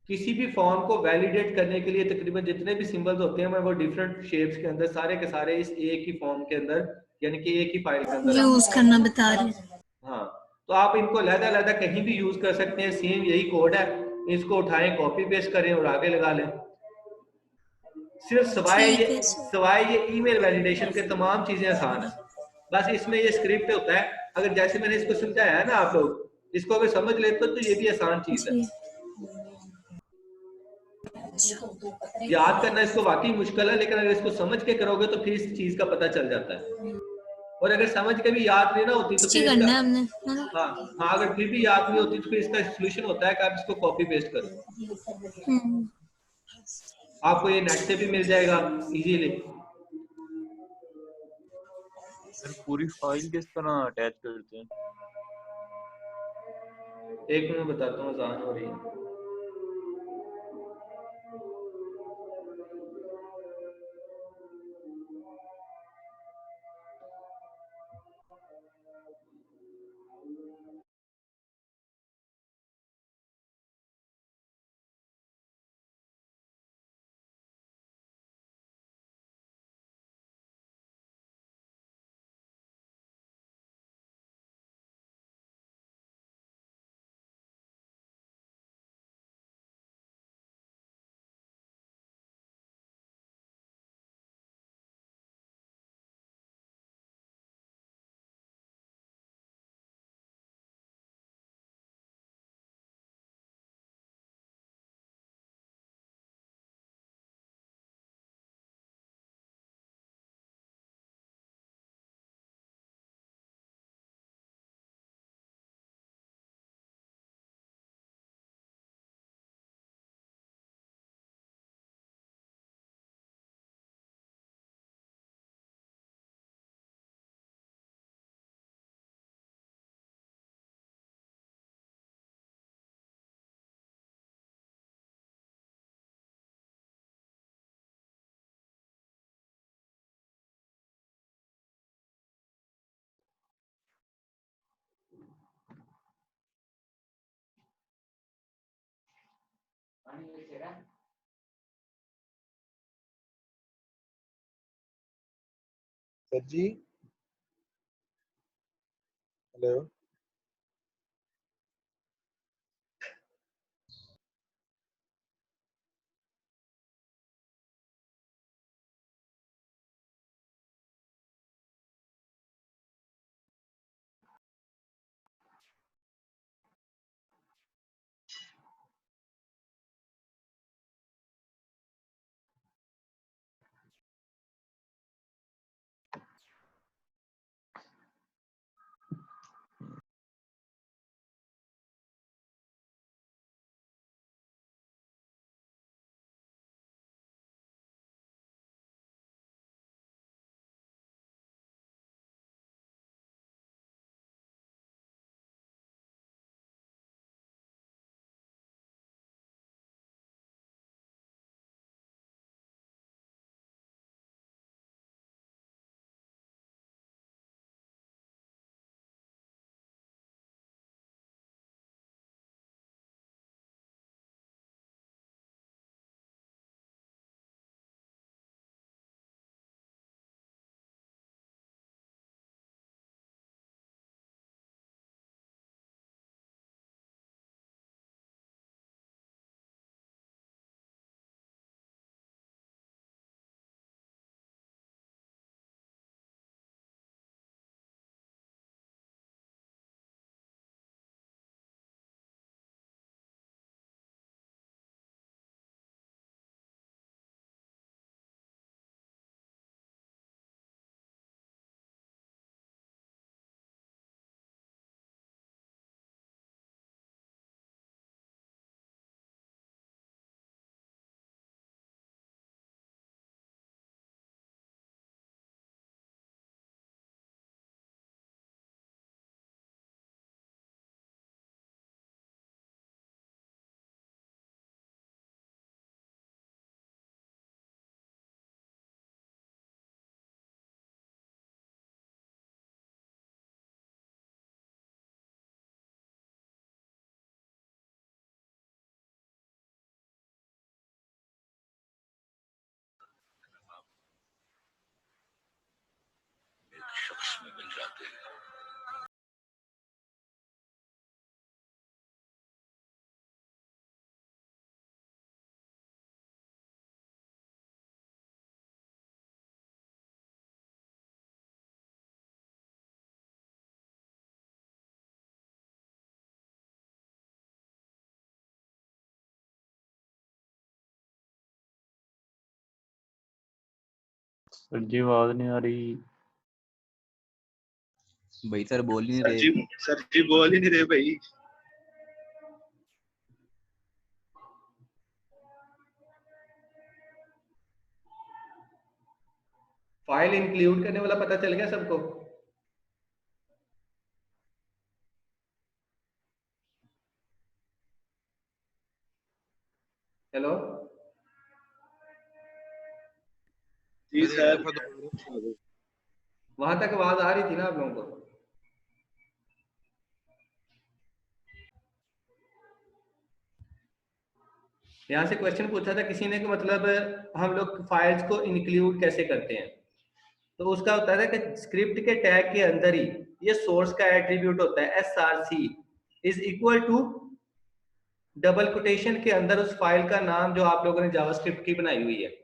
Speaker 1: किसी भी फॉर्म को वैलिडेट करने के लिए तकरीबन जितने भी सिंबल्स होते हैं वो डिफरेंट शेप्स के अंदर सारे के सारे इस एक ही फॉर्म के अंदर, यानी कि एक ही फाइल के अंदर आते
Speaker 4: यूज
Speaker 1: हैं।
Speaker 4: करना बता रहे हैं।
Speaker 1: हाँ, तो आप इनको अलग-अलग कहीं भी यूज कर सकते हैं, सेम यही कोड है, इसको उठाएं, कॉपी पेस्ट करें और आगे लगा लें। सिर्फ
Speaker 4: ठीक है सर।
Speaker 1: सवाए ये ईमेल वैलिडेशन के तमाम चीजें आसान है, बस इसमें ये स्क्रिप्ट होता है। अगर जैसे मैंने इसको समझाया है ना, आप लोग इसको अगर समझ लेते हो तो ये भी आसान चीज है।
Speaker 4: जी।
Speaker 1: याद करना इसको वाकई मुश्किल है, लेकिन अगर इसको समझ के करोगे तो फिर इस चीज का पता चल जाता है। और अगर समझ के भी याद नहीं ना होती तो
Speaker 4: टेस्ट ही
Speaker 1: फिर इसका,
Speaker 4: करना है हमने, है ना?
Speaker 1: हाँ हाँ, अगर फिर भी याद नहीं होती तो फिर इसका सोल्यूशन होता है कि आप इसको कॉपी पेस्ट करो,
Speaker 4: हम्म।
Speaker 1: आपको ये नेट से भी मिल जाएगा इजीली।
Speaker 5: सर पूरी फाइल किस तरह अटैच करते हैं?
Speaker 1: एक मिनट बताता हूँ, आसान हो रही है।
Speaker 3: सर जी, हेलो।
Speaker 6: शख्स में मिल जाते हैं।
Speaker 5: सर जी आवाज नहीं आ रही।
Speaker 7: भाई सर बोल ही नहीं रहे।
Speaker 3: सर जी बोल ही नहीं रहे भाई।
Speaker 1: फाइल इंक्लूड करने वाला पता चल गया सबको? हेलो
Speaker 3: जी सर।
Speaker 1: वहां तक आवाज आ रही थी ना आप लोगों को? यहाँ से क्वेश्चन पूछा था किसी ने कि मतलब हम लोग फाइल्स को इंक्लूड कैसे करते हैं। तो उसका होता है कि स्क्रिप्ट के टैग के अंदर ही ये सोर्स का एट्रीब्यूट होता है src is equal to double quotation के अंदर उस फाइल का नाम जो आप लोगों ने जावास्क्रिप्ट की बनाई हुई है।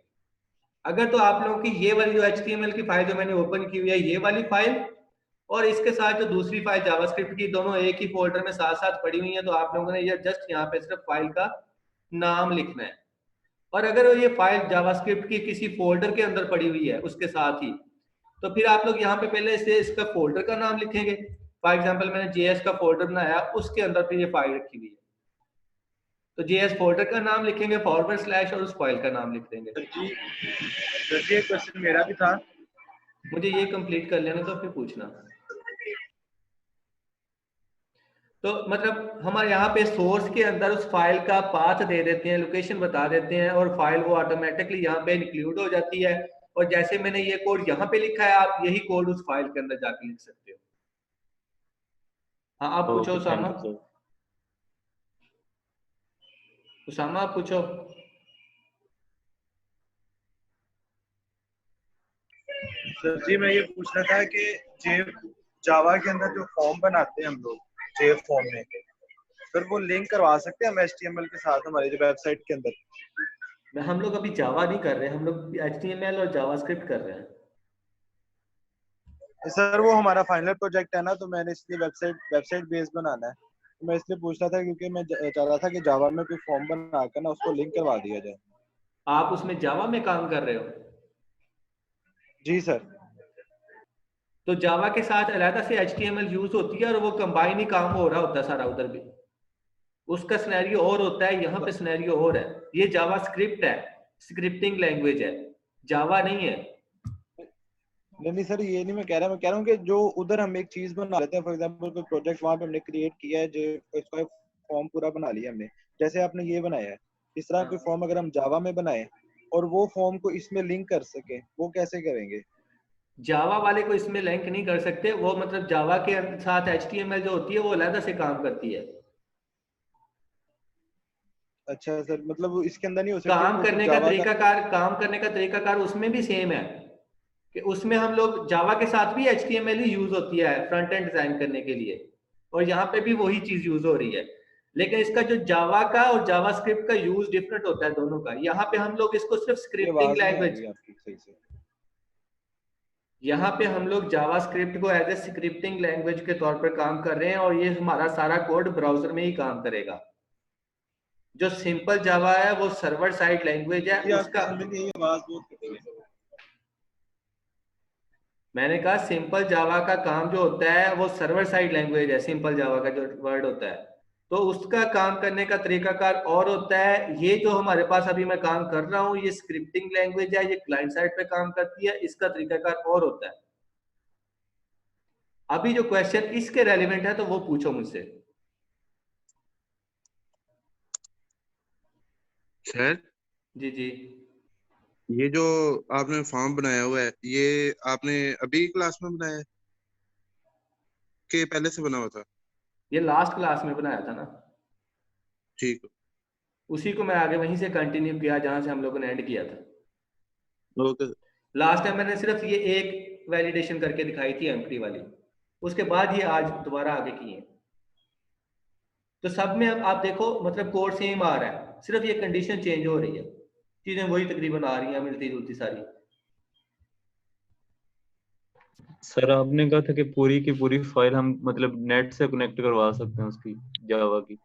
Speaker 1: अगर तो आप लोगों की ये वाली जो HTML की फाइल जो मैंने ओपन की हुई है ये वाली फाइल और इसके साथ जो दूसरी फाइल जावास्क्रिप्ट की दोनों एक ही फोल्डर में साथ साथ पड़ी हुई है, तो आप लोगों ने ये जस्ट यहाँ पे सिर्फ फाइल का नाम लिखना है। और अगर ये फाइल जावास्क्रिप्ट की किसी फोल्डर के अंदर पड़ी हुई है उसके साथ ही, तो फिर आप लोग यहाँ पे पहले से इसका फोल्डर का नाम लिखेंगे। फॉर एग्जांपल मैंने JS का फोल्डर बनाया, उसके अंदर फिर ये फाइल रखी हुई है तो JS फोल्डर का नाम लिखेंगे / और उस फाइल का नाम लिख देंगे।
Speaker 3: सर जी एक क्वेश्चन मेरा भी था।
Speaker 1: मुझे ये कंप्लीट कर लेना तो फिर पूछना। तो मतलब हमारे यहाँ पे सोर्स के अंदर उस फाइल का पाथ दे देते हैं, लोकेशन बता देते हैं और फाइल वो ऑटोमेटिकली यहाँ पे इंक्लूड हो जाती है। और जैसे मैंने ये कोड यहाँ पे लिखा है, आप यही कोड उस फाइल के अंदर जाके लिख सकते हो। हाँ आप पूछो
Speaker 5: okay thank
Speaker 1: Usama.
Speaker 5: You sir.
Speaker 1: Usama आप पूछो।
Speaker 3: सर जी मैं ये पूछना था कि जावा के अंदर जो फॉर्म बनाते हैं हम लोग जेव फॉर्म में, सर वो लिंक करवा सकते हैं हम HTML के साथ हमारी जो वेबसाइट के अंदर?
Speaker 1: हम लोग अभी जावा नहीं कर रहे, हम लोग HTML और जावास्क्रिप्ट कर रहे हैं।
Speaker 3: सर वो हमारा फाइनल प्रोजेक्ट है ना, तो मैंने इसलिए वेबसाइट बेस बनाना है, तो मैं इसलिए पूछ रहा था क्योंकि मैं चाह रहा था कि जावा में कोई फॉर्म बना कर ना उसको लिंक करवा दिया जाए।
Speaker 1: आप उसमें जावा में काम कर रहे हो?
Speaker 3: जी सर।
Speaker 1: तो जावा के साथ अलग से HTML यूज होती है और वो कंबाइन ही काम हो रहा होता है सारा उधर भी। उसका सिनेरियो और होता है, यहाँ पे सिनेरियो और है। ये जावा स्क्रिप्ट है, स्क्रिप्टिंग लैंग्वेज है, जावा नहीं है।
Speaker 3: नहीं सर ये नहीं मैं कह रहा हूँ कि जो उधर हम एक चीज बना लेते हैं, फॉर एग्जांपल कोई प्रोजेक्ट वहां पे हमने क्रिएट किया है, जो इसका फॉर्म पूरा बना लिया हमने, जैसे आपने ये बनाया है, इस तरह कोई फॉर्म अगर हम जावा में बनाए और वो फॉर्म को इसमें लिंक कर सके, वो कैसे करेंगे?
Speaker 1: जावा वाले को इसमें लिंक नहीं कर सकते, वो मतलब जावा के साथ HTML जो होती है वो अलग से काम करती है।
Speaker 3: अच्छा सर, मतलब इसके अंदर नहीं हो सकती
Speaker 1: काम
Speaker 3: वो सिर्फ
Speaker 1: करने का
Speaker 3: जावा का?
Speaker 1: तरीकाकार उसमें भी सेम है कि उसमें हम लोग जावा के साथ भी HTML ही यूज होती है फ्रंट एंड डिजाइन करने के लिए, और यहाँ पे भी वही चीज यूज हो रही है। लेकिन इसका जो जावा का और जावास्क्रिप्ट का यूज डिफरेंट होता है दोनों का। यहाँ पे हम लोग इसको सिर्फ
Speaker 3: ये
Speaker 1: स्क्रिप्टिंग
Speaker 3: आवाज नहीं आ
Speaker 1: लैंग्वेज,
Speaker 3: रही आपकी सही से।
Speaker 1: यहाँ पे हम लोग जावास्क्रिप्ट को एज ए स्क्रिप्टिंग लैंग्वेज के तौर पर काम कर रहे हैं और ये हमारा सारा कोड ब्राउजर में ही काम करेगा। जो सिंपल जावा है वो सर्वर साइड लैंग्वेज है
Speaker 3: ये
Speaker 1: उसका।
Speaker 3: आपकी समझ नहीं, ये आवाज बहुत कट रही है।
Speaker 1: मैंने कहा सिंपल जावा का काम जो होता है वो सर्वर साइड लैंग्वेज है, सिंपल जावा का जो वर्ड होता है, तो उसका काम करने का तरीकाकार और होता है। ये जो हमारे पास अभी मैं काम कर रहा हूँ ये स्क्रिप्टिंग लैंग्वेज है, ये क्लाइंट साइड पे काम करती है, इसका तरीकाकार और होता है। अभी जो क्वेश्चन इसके रेलिवेंट है तो वो पूछो मुझसे।
Speaker 8: सर
Speaker 1: जी जी।
Speaker 8: ये जो आपने फॉर्म बनाया हुआ है, ये आपने अभी क्लास में बनाया है कि पहले से बना हुआ था?
Speaker 1: ये लास्ट क्लास में बनाया था ना,
Speaker 8: ठीक
Speaker 1: उसी को मैं आगे वहीं से कंटिन्यू किया जहां से हम लोगों ने एंड किया था।
Speaker 8: है, ओके।
Speaker 1: लास्ट टाइम मैंने सिर्फ ये एक वैलिडेशन करके दिखाई थी एम्प्टी वाली, उसके बाद ये आज दोबारा आगे किए। तो सब में अब आप देखो मतलब कोड सेम आ रहा है, सिर्फ ये कंडीशन चेंज हो रही है, चीजें वही तकरीबन आ रही हैं मिलती जुलती सारी।
Speaker 5: सर आपने कहा था कि पूरी की पूरी फाइल हम मतलब नेट से कनेक्ट करवा सकते हैं उसकी जावा की,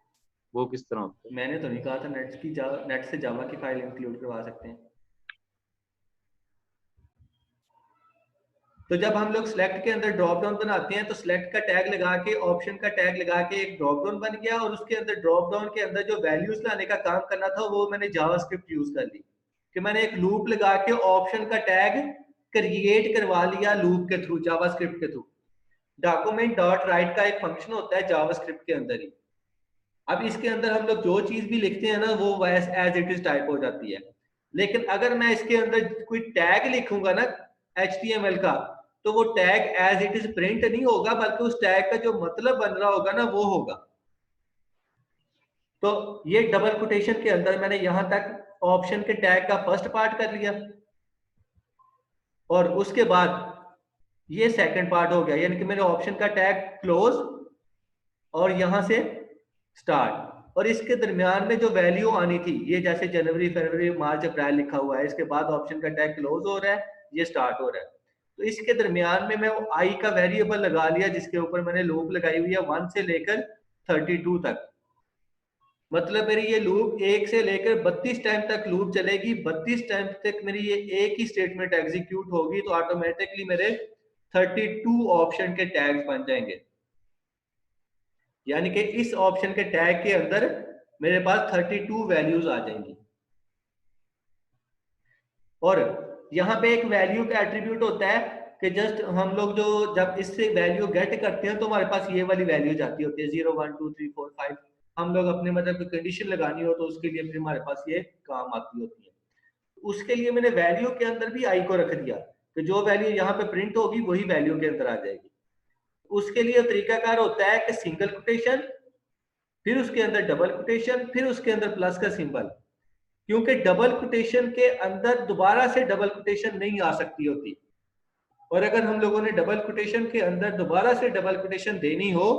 Speaker 5: वो किस तरह होता है?
Speaker 1: मैंने तो नहीं कहा था नेट से जावा की फाइल इंक्लूड करवा सकते हैं। तो जब हम लोग सिलेक्ट के अंदर ड्रॉप डाउन बनाते हैं तो सिलेक्ट का टैग लगा के ऑप्शन का टैग लगा के एक ड्रॉप डाउन बन गया, और उसके अंदर ड्रॉप डाउन के अंदर जो वैल्यूज लाने का काम करना था वो मैंने जावास्क्रिप्ट यूज कर ली, कि मैंने एक लूप लगा के ऑप्शन का टैग क्रिएट करवा लिया लूप के थ्रू, जावास्क्रिप्ट के थ्रू। डॉक्यूमेंट डॉट राइट का एक फंक्शन होता है जावास्क्रिप्ट के अंदर ही। अब इसके अंदर हम लोग जो चीज भी लिखते हैं ना वो एज इट इज टाइप हो जाती है, लेकिन अगर मैं इसके अंदर कोई टैग लिखूंगा ना HTML का, तो वो tag as it is print नहीं होगा, बल्कि उस टैग का जो मतलब बन रहा होगा ना वो होगा। तो ये डबल कोटेशन के अंदर मैंने यहां तक ऑप्शन के टैग का फर्स्ट पार्ट कर लिया, और उसके बाद ये सेकंड पार्ट हो गया, यानी कि मेरे ऑप्शन का टैग क्लोज और यहां से स्टार्ट, और इसके दरमियान में जो वैल्यू आनी थी, ये जैसे जनवरी फरवरी मार्च अप्रैल लिखा हुआ है, इसके बाद ऑप्शन का टैग क्लोज हो रहा है, ये स्टार्ट हो रहा है। तो इसके दरमियान में मैं आई का वेरिएबल लगा लिया जिसके ऊपर मैंने लूप लगाई हुई है 1 से लेकर 32 तक। मतलब मेरी ये लूप 1 से लेकर 32 टाइम तक लूप चलेगी, 32 टाइम तक मेरी ये एक ही स्टेटमेंट एग्जीक्यूट होगी, तो ऑटोमेटिकली मेरे 32 ऑप्शन के टैग्स बन जाएंगे। यानी कि इस ऑप्शन के टैग के अंदर मेरे पास 32 वैल्यूज आ जाएंगी। और यहाँ पे एक वैल्यू का एट्रीब्यूट होता है कि जस्ट हम लोग जो जब इससे वैल्यू गेट करते हैं तो हमारे पास ये वाली वैल्यू जाती होती है 0 1 2 3 4 5। हम लोग अपने मतलब कोई कंडीशन लगानी हो तो उसके लिए फिर हमारे पास ये काम आती होती है। उसके लिए मैंने वैल्यू के अंदर भी आई को रख दिया कि जो वैल्यू यहाँ पे प्रिंट होगी वही वैल्यू के अंदर आ जाएगी। उसके लिए तरीकाकार होता है कि सिंगल कोटेशन, फिर उसके अंदर डबल कोटेशन, फिर उसके अंदर प्लस का सिंबल, क्योंकि डबल कोटेशन के अंदर दोबारा से डबल कोटेशन नहीं आ सकती होती। और अगर हम लोगों ने डबल कोटेशन के अंदर दोबारा से डबल कोटेशन देनी हो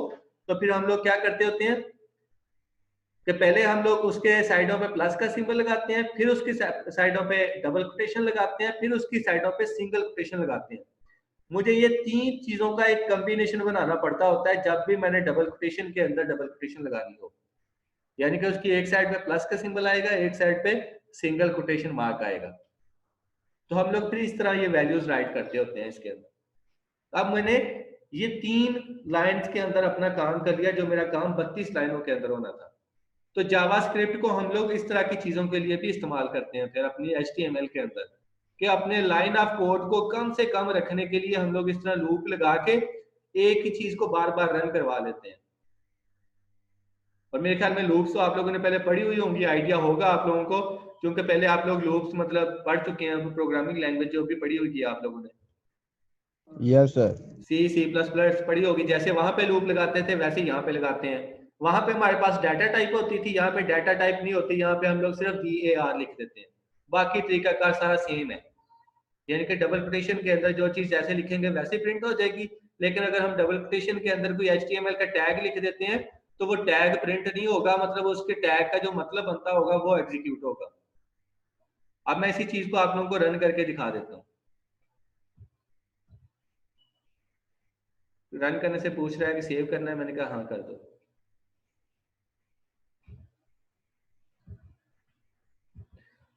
Speaker 1: तो फिर हम लोग क्या करते होते हैं कि पहले हम लोग उसके साइडों पे प्लस का सिंबल लगाते हैं, फिर उसकी साइडों पे डबल कोटेशन लगाते हैं, फिर उसकी साइडों पे सिंगल कोटेशन लगाते हैं। मुझे ये 3 चीजों का एक कॉम्बिनेशन बनाना पड़ता होता है जब भी मैंने डबल कोटेशन के अंदर डबल कोटेशन लगानी हो, यानी कि उसकी एक साइड पे प्लस का सिंबल आएगा, एक साइड पे सिंगल कोटेशन मार्क आएगा। तो हम लोग फिर इस तरह ये वैल्यूज राइट करते होते हैं इसके अंदर। अब मैंने ये 3 लाइंस के अंदर अपना काम कर लिया, जो मेरा काम 32 लाइनों के अंदर होना था। तो जावास्क्रिप्ट को हम लोग इस तरह की चीजों के लिए भी इस्तेमाल करते हैं फिर अपनी HTML के अंदर, कि अपने लाइन ऑफ कोड को कम से कम रखने के लिए हम लोग इस तरह लूप लगा के एक ही चीज को बार बार रन करवा लेते हैं। और मेरे ख्याल में लूप्स तो आप लोगों ने पहले पढ़ी हुई होंगी, आइडिया होगा आप लोगों को, क्योंकि पहले आप लोग लूप्स मतलब पढ़ चुके हैं, प्रोग्रामिंग लैंग्वेज जो भी पढ़ी हुई थी आप लोगों ने।
Speaker 3: Yes sir.
Speaker 1: C++ पढ़ी होगी, जैसे वहां पे लूप लगाते थे वैसे यहाँ पे लगाते हैं। वहां पे हमारे पास डाटा टाइप होती थी, यहाँ पे डाटा टाइप नहीं होती, यहाँ पे हम लोग सिर्फ var लिख देते हैं, बाकी तरीकाकार सारा सेम है। यानी कि डबल कोटेशन के अंदर जो चीज जैसे लिखेंगे वैसे प्रिंट हो जाएगी, लेकिन अगर हम डबल कोटेशन के अंदर कोई HTML का टैग लिख देते हैं तो वो टैग प्रिंट नहीं होगा, मतलब उसके टैग का जो मतलब बनता होगा वो एग्जीक्यूट होगा। अब मैं इसी चीज को आप लोगों को रन करके दिखा देता हूँ। रन करने से पूछ रहा है कि सेव करना है, मैंने कहा हाँ कर दो।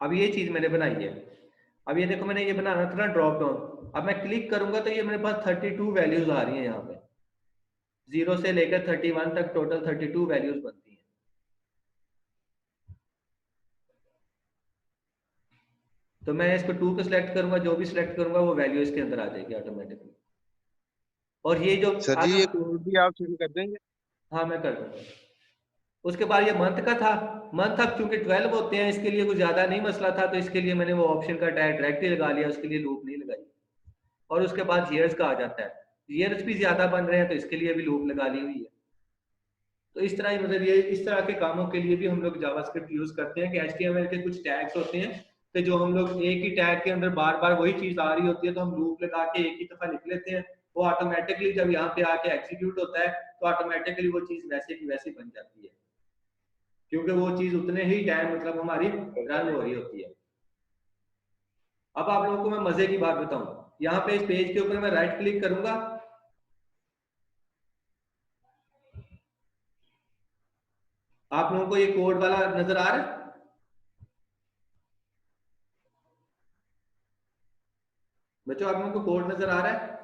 Speaker 1: अब ये चीज मैंने बनाई है। अब ये देखो मैंने ये बनाना था ना ड्रॉप डाउन, अब मैं क्लिक करूंगा तो ये मेरे पास 32 वैल्यूज आ रही हैं यहाँ पे, 0 से लेकर 31 तक टोटल 32 वैल्यूज बनती हैं। तो मैं इसको 2 पे सिलेक्ट करूंगा, जो भी सिलेक्ट करूंगा वो वैल्यू इसके अंदर आ जाएगी ऑटोमेटिकली। और ये जो
Speaker 8: सर जी ये कोड भी आप सेंड कर देंगे?
Speaker 1: हाँ मैं कर दूंगा। उसके बाद ये मंथ का था, मंथ अब चूंकि 12 होते हैं इसके लिए कुछ ज्यादा नहीं मसला था, तो इसके लिए मैंने वो ऑप्शन का टैग डायरेक्टली लगा लिया, उसके लिए लूप नहीं लगाई। और उसके बाद ईयर्स का आ जाता है, ईयर्स भी ज्यादा बन रहे हैं तो इसके लिए भी लूप लगा ली हुई है। तो इस तरह ही मतलब ये इस तरह के कामों के लिए भी हम लोग जावास्क्रिप्ट यूज करते हैं कि HTML के कुछ टैग्स होते हैं तो जो हम लोग एक ही टैग के अंदर बार बार वही चीज आ रही होती है तो हम लूप लगा के एक ही दफा लिख लेते हैं, वो ऑटोमेटिकली जब यहाँ पे आके एग्जीक्यूट होता है तो ऑटोमेटिकली वो चीज वैसे की वैसी बन जाती है, क्योंकि वो चीज उतने ही टाइम मतलब हमारी रन हो रही होती है। अब आप लोगों को मैं मजे की बात बताऊं, यहाँ पे इस पेज के ऊपर मैं राइट क्लिक करूंगा, आप लोगों को ये कोड वाला नजर आ रहा है? बच्चों आप लोगों को कोड नजर आ रहा है?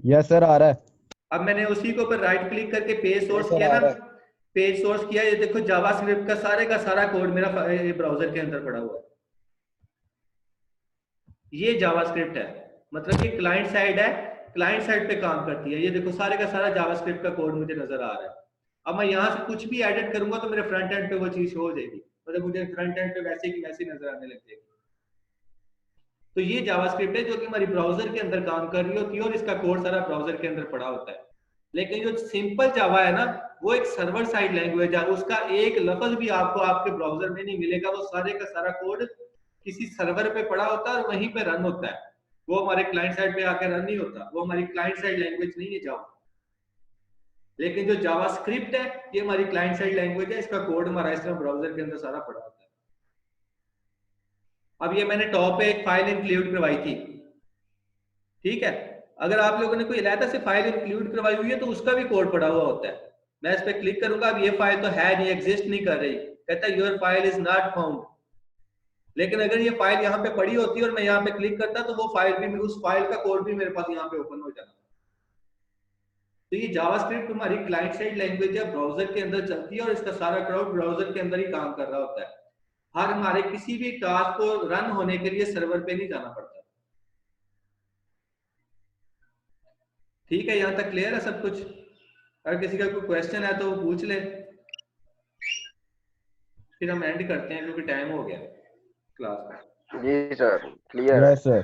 Speaker 3: यस सर आ रहा है।
Speaker 1: अब मैंने उसी के ऊपर राइट क्लिक करके पेज सोर्स
Speaker 3: सर,
Speaker 1: किया
Speaker 3: आ
Speaker 1: ना,
Speaker 3: रहा है।
Speaker 1: पेज सोर्स किया, ये देखो जावास्क्रिप्ट का सारा कोड मेरा ब्राउजर के अंदर पड़ा हुआ है। ये जावास्क्रिप्ट है, मतलब ये क्लाइंट साइड है, क्लाइंट साइड पे काम करती है। ये देखो सारे का सारा जावास्क्रिप्ट का कोड मुझे नजर आ रहा है। अब मैं यहाँ से कुछ भी एडिट करूंगा तो मेरे फ्रंट एंड पे वो चीज शो हो जाएगी, मतलब मुझे फ्रंट एंड पे वैसे की वैसी नजर आने लग जाएगी। तो ये जावास्क्रिप्ट है जो कि हमारी ब्राउजर के अंदर काम कर रही होती है और इसका कोड सारा ब्राउजर के अंदर पड़ा होता है। लेकिन जो सिंपल जावा है ना, वो एक सर्वर साइड लैंग्वेज है, उसका एक लफ्ज भी आपको आपके ब्राउजर में नहीं मिलेगा, वो सारे का सारा कोड किसी सर्वर पे पड़ा होता है और वहीं पे रन होता है, वो हमारे क्लाइंट साइड पे आकर रन नहीं होता, वो हमारी क्लाइंट साइड लैंग्वेज नहीं है जावा। लेकिन जो जावास्क्रिप्ट है ये हमारी क्लाइंट साइड लैंग्वेज है, इसका कोड हमारा इस तरह ब्राउजर के अंदर सारा पड़ा होता है। अब ये मैंने टॉप पे एक फाइल इंक्लूड करवाई थी, ठीक है, अगर आप लोगों ने कोई अलग से फाइल इंक्लूड करवाई हुई है तो उसका भी कोड पड़ा हुआ होता है। मैं इस पे क्लिक करूंगा, अब ये फाइल तो है नहीं, एग्जिस्ट नहीं कर रही, कहता है your file is not found. लेकिन अगर ये फाइल यहाँ पे पड़ी होती और मैं यहाँ पे क्लिक करता तो वो फाइल भी, उस फाइल का कोड भी मेरे पास यहाँ पे ओपन हो जाता। तो ये जावास्क्रिप्ट हमारी क्लाइंट साइड लैंग्वेज है, ब्राउजर के अंदर चलती है और इसका सारा क्राउड ब्राउजर के अंदर ही काम कर रहा होता है। हर हमारे किसी भी टास्क को रन होने के लिए सर्वर पे नहीं जाना पड़ता। ठीक है, यहाँ तक क्लियर है सब कुछ? अगर किसी का कोई क्वेश्चन है तो वो पूछ ले, फिर हम एंड करते हैं क्योंकि टाइम हो गया क्लास का।
Speaker 2: जी सर, क्लियर है।
Speaker 3: Yes sir.